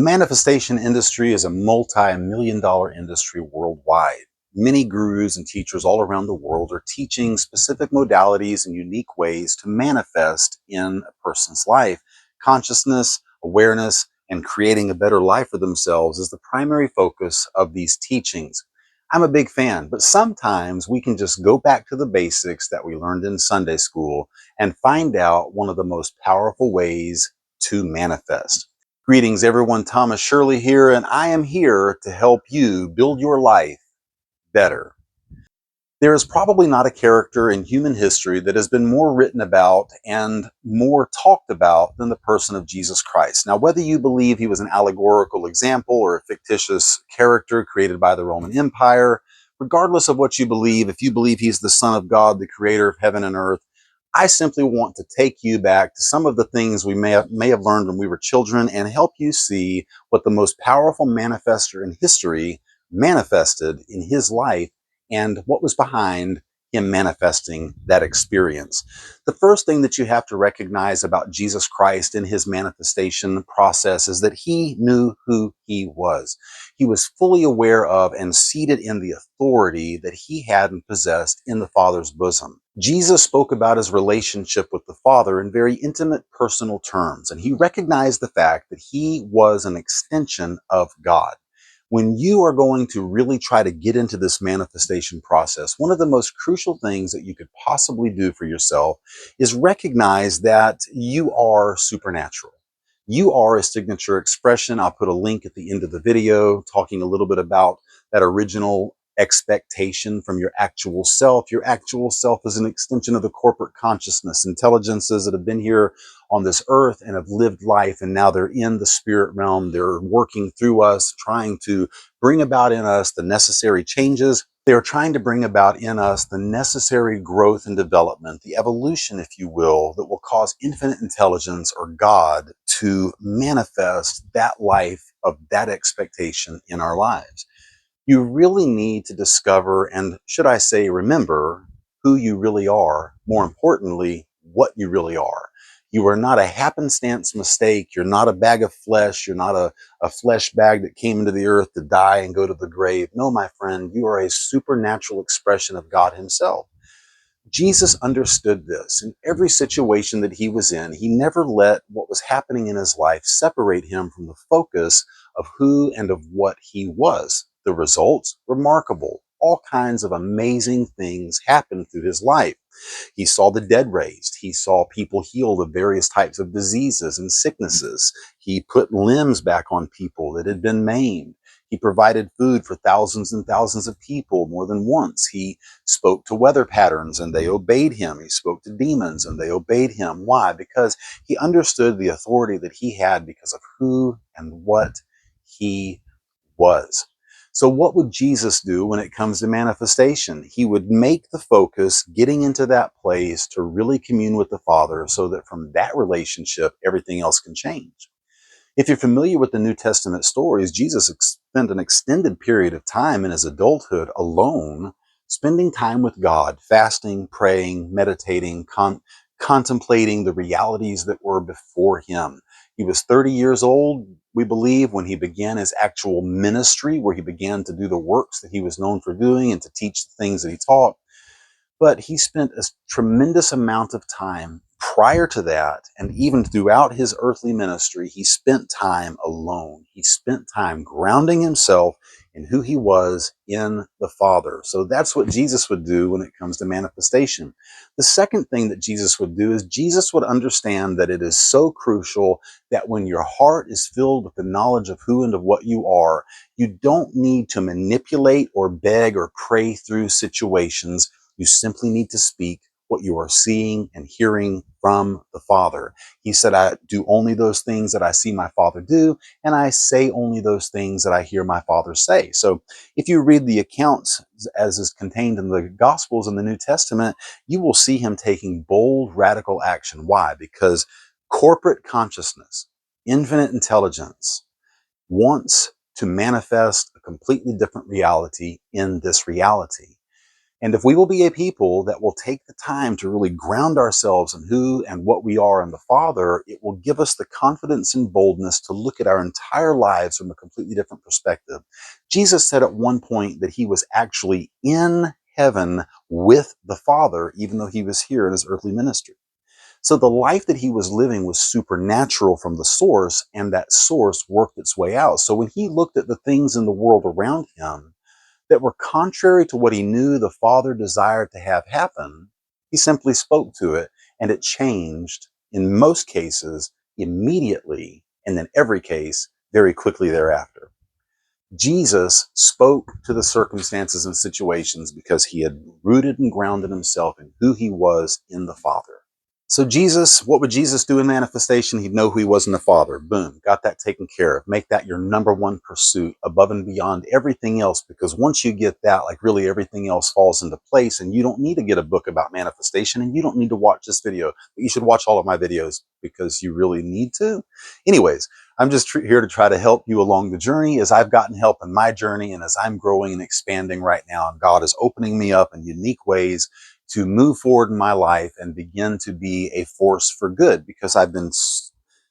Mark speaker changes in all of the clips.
Speaker 1: The manifestation industry is a multi-million dollar industry worldwide. Many gurus and teachers all around the world are teaching specific modalities and unique ways to manifest in a person's life. Consciousness, awareness, and creating a better life for themselves is the primary focus of these teachings. I'm a big fan, but sometimes we can just go back to the basics that we learned in Sunday school and find out one of the most powerful ways to manifest. Greetings, everyone. Thomas Shirley here, and I am here to help you build your life better. There is probably not a character in human history that has been more written about and more talked about than the person of Jesus Christ. Now, whether you believe he was an allegorical example or a fictitious character created by the Roman Empire, regardless of what you believe, if you believe he's the Son of God, the creator of heaven and earth, I simply want to take you back to some of the things we may have learned when we were children and help you see what the most powerful manifester in history manifested in his life and what was behind him manifesting that experience. The first thing that you have to recognize about Jesus Christ in his manifestation process is that he knew who he was. He was fully aware of and seated in the authority that he had and possessed in the Father's bosom. Jesus spoke about his relationship with the Father in very intimate personal terms, and he recognized the fact that he was an extension of God. When you are going to really try to get into this manifestation process, one of the most crucial things that you could possibly do for yourself is recognize that you are supernatural. You are a signature expression. I'll put a link at the end of the video talking a little bit about that original expectation from your actual self. Your actual self is an extension of the corporate consciousness, intelligences that have been here on this earth and have lived life, and now they're in the spirit realm. They're working through us, trying to bring about in us the necessary changes. They're trying to bring about in us the necessary growth and development, the evolution, if you will, that will cause infinite intelligence or God to manifest that life of that expectation in our lives. You really need to discover, and should I say, remember who you really are. More importantly, what you really are. You are not a happenstance mistake. You're not a bag of flesh. You're not a flesh bag that came into the earth to die and go to the grave. No, my friend, you are a supernatural expression of God himself. Jesus understood this. In every situation that he was in, he never let what was happening in his life separate him from the focus of who and of what he was. The results, remarkable. All kinds of amazing things happened through his life. He saw the dead raised. He saw people healed of various types of diseases and sicknesses. He put limbs back on people that had been maimed. He provided food for thousands and thousands of people more than once. He spoke to weather patterns and they obeyed him. He spoke to demons and they obeyed him. Why? Because he understood the authority that he had because of who and what he was. So what would Jesus do when it comes to manifestation? He would make the focus getting into that place to really commune with the Father so that from that relationship, everything else can change. If you're familiar with the New Testament stories, Jesus spent an extended period of time in his adulthood alone, spending time with God, fasting, praying, meditating, contemplating the realities that were before him. He was 30 years old, we believe, when he began his actual ministry, where he began to do the works that he was known for doing and to teach the things that he taught. But he spent a tremendous amount of time prior to that, and even throughout his earthly ministry, he spent time alone. He spent time grounding himself in who he was in the Father. So that's what Jesus would do when it comes to manifestation. The second thing that Jesus would do is Jesus would understand that it is so crucial that when your heart is filled with the knowledge of who and of what you are, you don't need to manipulate or beg or pray through situations. You simply need to speak what you are seeing and hearing from the Father. He said, I do only those things that I see my Father do, and I say only those things that I hear my Father say. So if you read the accounts as is contained in the Gospels in the New Testament, you will see him taking bold, radical action. Why? Because corporate consciousness, infinite intelligence, wants to manifest a completely different reality in this reality. And if we will be a people that will take the time to really ground ourselves in who and what we are in the Father, it will give us the confidence and boldness to look at our entire lives from a completely different perspective. Jesus said at one point that he was actually in heaven with the Father, even though he was here in his earthly ministry. So the life that he was living was supernatural from the source, and that source worked its way out. So when he looked at the things in the world around him that were contrary to what he knew the Father desired to have happen, he simply spoke to it, and it changed in most cases immediately, and in every case very quickly thereafter. Jesus spoke to the circumstances and situations because he had rooted and grounded himself in who he was in the Father. So Jesus, what would Jesus do in manifestation? He'd know who he was in the Father. Boom, got that taken care of. Make that your number one pursuit above and beyond everything else, because once you get that, like really everything else falls into place, and you don't need to get a book about manifestation, and you don't need to watch this video. But you should watch all of my videos because you really need to. Anyways, I'm just here to try to help you along the journey as I've gotten help in my journey and as I'm growing and expanding right now. And God is opening me up in unique ways to move forward in my life and begin to be a force for good, because I've been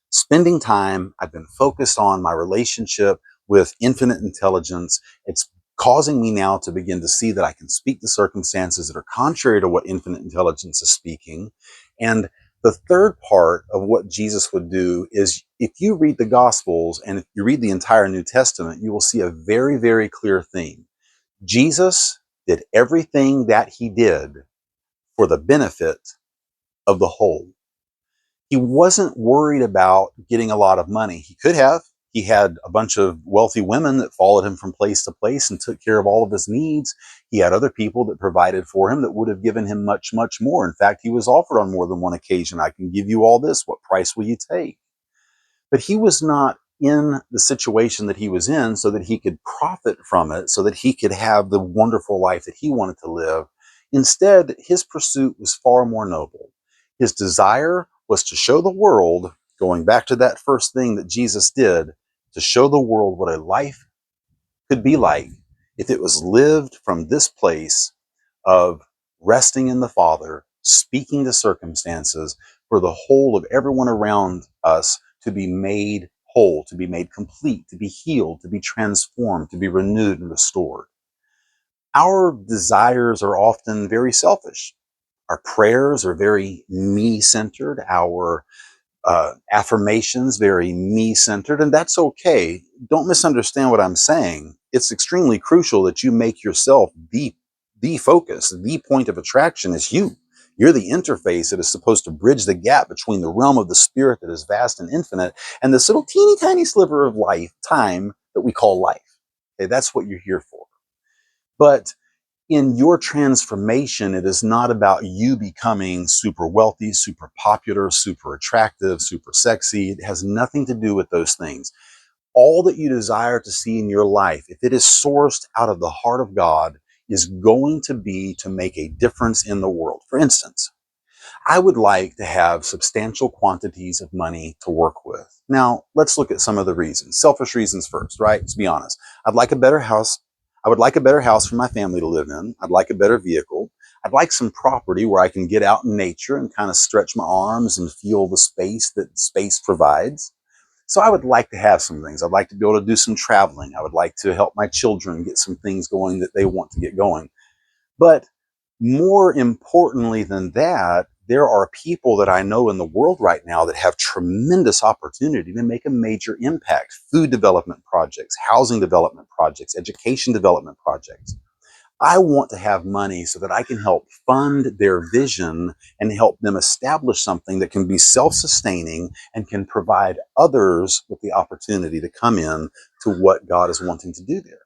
Speaker 1: spending time, I've been focused on my relationship with infinite intelligence. It's causing me now to begin to see that I can speak to circumstances that are contrary to what infinite intelligence is speaking. And the third part of what Jesus would do is, if you read the Gospels and if you read the entire New Testament, you will see a very, very clear theme. Jesus did everything that he did for the benefit of the whole. He wasn't worried about getting a lot of money. He could have. He had a bunch of wealthy women that followed him from place to place and took care of all of his needs. He had other people that provided for him that would have given him much, much more. In fact, he was offered on more than one occasion, I can give you all this. What price will you take? But he was not in the situation that he was in so that he could profit from it, so that he could have the wonderful life that he wanted to live. Instead, his pursuit was far more noble. His desire was to show the world, going back to that first thing that Jesus did, to show the world what a life could be like if it was lived from this place of resting in the Father, speaking to circumstances, for the whole of everyone around us to be made whole, to be made complete, to be healed, to be transformed, to be renewed and restored. Our desires are often very selfish. Our prayers are very me centered. Our affirmations very me centered, and that's okay. Don't misunderstand what I'm saying. It's extremely crucial that you make yourself the focus. The point of attraction is you. You're the interface that is supposed to bridge the gap between the realm of the spirit that is vast and infinite and this little teeny tiny sliver of life time that we call life. Okay, that's what you're here for. But in your transformation, it is not about you becoming super wealthy, super popular, super attractive, super sexy. It has nothing to do with those things. All that you desire to see in your life, if it is sourced out of the heart of God, is going to be to make a difference in the world. For instance, I would like to have substantial quantities of money to work with. Now, let's look at some of the reasons. Selfish reasons first, right? Let's be honest. I'd like a better house. I would like a better house for my family to live in. I'd like a better vehicle. I'd like some property where I can get out in nature and kind of stretch my arms and feel the space that space provides. So I would like to have some things. I'd like to be able to do some traveling. I would like to help my children get some things going that they want to get going. But more importantly than that, there are people that I know in the world right now that have tremendous opportunity to make a major impact. Food development projects, housing development projects, education development projects. I want to have money so that I can help fund their vision and help them establish something that can be self-sustaining and can provide others with the opportunity to come in to what God is wanting to do there.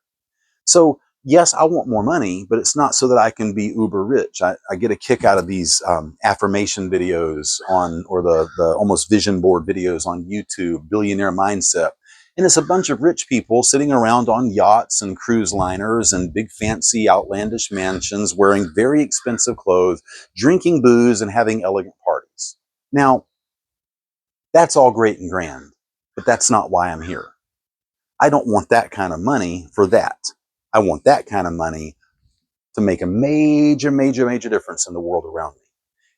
Speaker 1: So yes, I want more money, but it's not so that I can be uber rich. I get a kick out of these affirmation videos on, or the almost vision board videos on YouTube, Billionaire Mindset. And it's a bunch of rich people sitting around on yachts and cruise liners and big fancy outlandish mansions, wearing very expensive clothes, drinking booze and having elegant parties. Now, that's all great and grand, but that's not why I'm here. I don't want that kind of money for that. I want that kind of money to make a major, major, major difference in the world around me.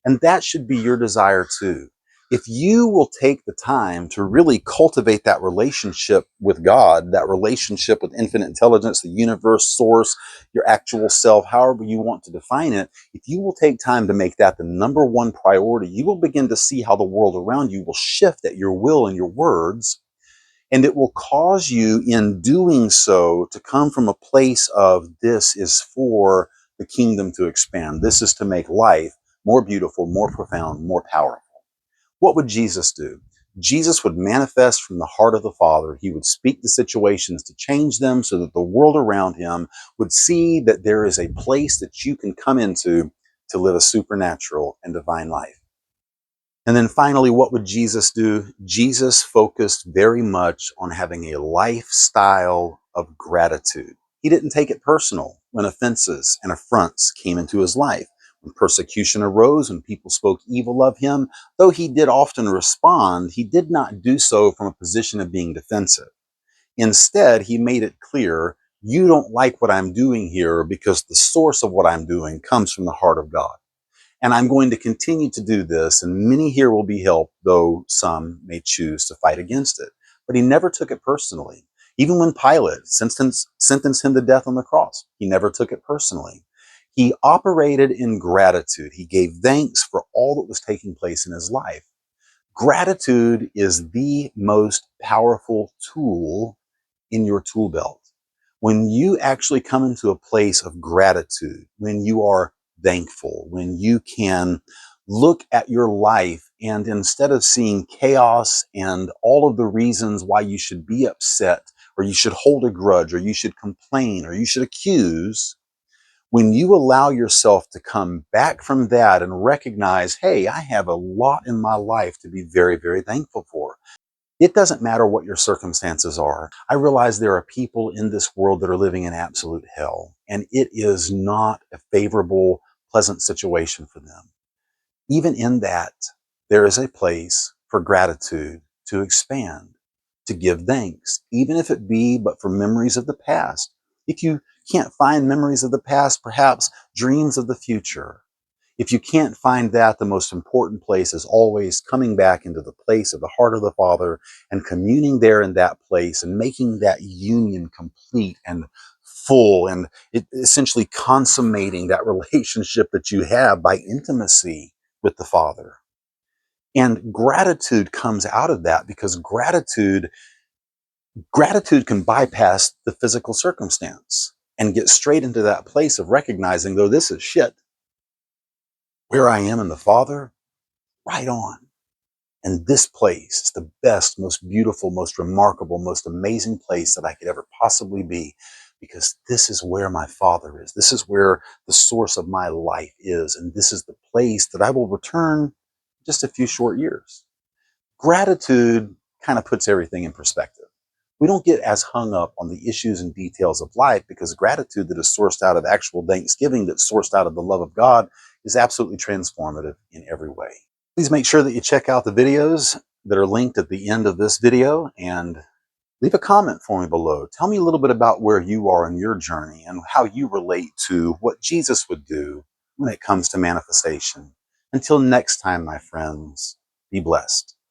Speaker 1: And that should be your desire too. If you will take the time to really cultivate that relationship with God, that relationship with infinite intelligence, the universe, source, your actual self, however you want to define it, if you will take time to make that the number one priority, you will begin to see how the world around you will shift at your will and your words. And it will cause you, in doing so, to come from a place of this is for the kingdom to expand. This is to make life more beautiful, more profound, more powerful. What would Jesus do? Jesus would manifest from the heart of the Father. He would speak to situations to change them so that the world around him would see that there is a place that you can come into to live a supernatural and divine life. And then finally, what would Jesus do? Jesus focused very much on having a lifestyle of gratitude. He didn't take it personal when offenses and affronts came into his life. When persecution arose, when people spoke evil of him, though he did often respond, he did not do so from a position of being defensive. Instead, he made it clear, you don't like what I'm doing here because the source of what I'm doing comes from the heart of God. And I'm going to continue to do this, and many here will be helped, though some may choose to fight against it. But he never took it personally. Even when Pilate sentenced him to death on the cross, he never took it personally. He operated in gratitude. He gave thanks for all that was taking place in his life. Gratitude is the most powerful tool in your tool belt. When you actually come into a place of gratitude, when you are thankful, when you can look at your life and instead of seeing chaos and all of the reasons why you should be upset or you should hold a grudge or you should complain or you should accuse, when you allow yourself to come back from that and recognize, hey, I have a lot in my life to be very, very thankful for. It doesn't matter what your circumstances are. I realize there are people in this world that are living in absolute hell, and it is not a favorable, pleasant situation for them. Even in that, there is a place for gratitude to expand, to give thanks, even if it be but for memories of the past. If you can't find memories of the past, perhaps dreams of the future. If you can't find that, the most important place is always coming back into the place of the heart of the Father and communing there in that place and making that union complete and full and essentially consummating that relationship that you have by intimacy with the Father. And gratitude comes out of that because gratitude can bypass the physical circumstance and get straight into that place of recognizing, though this is shit, where I am in the Father, right on. And this place is the best, most beautiful, most remarkable, most amazing place that I could ever possibly be, because this is where my Father is. This is where the source of my life is. And this is the place that I will return in just a few short years. Gratitude kind of puts everything in perspective. We don't get as hung up on the issues and details of life because gratitude that is sourced out of actual thanksgiving, that's sourced out of the love of God, is absolutely transformative in every way. Please make sure that you check out the videos that are linked at the end of this video and leave a comment for me below. Tell me a little bit about where you are in your journey and how you relate to what Jesus would do when it comes to manifestation. Until next time, my friends, be blessed.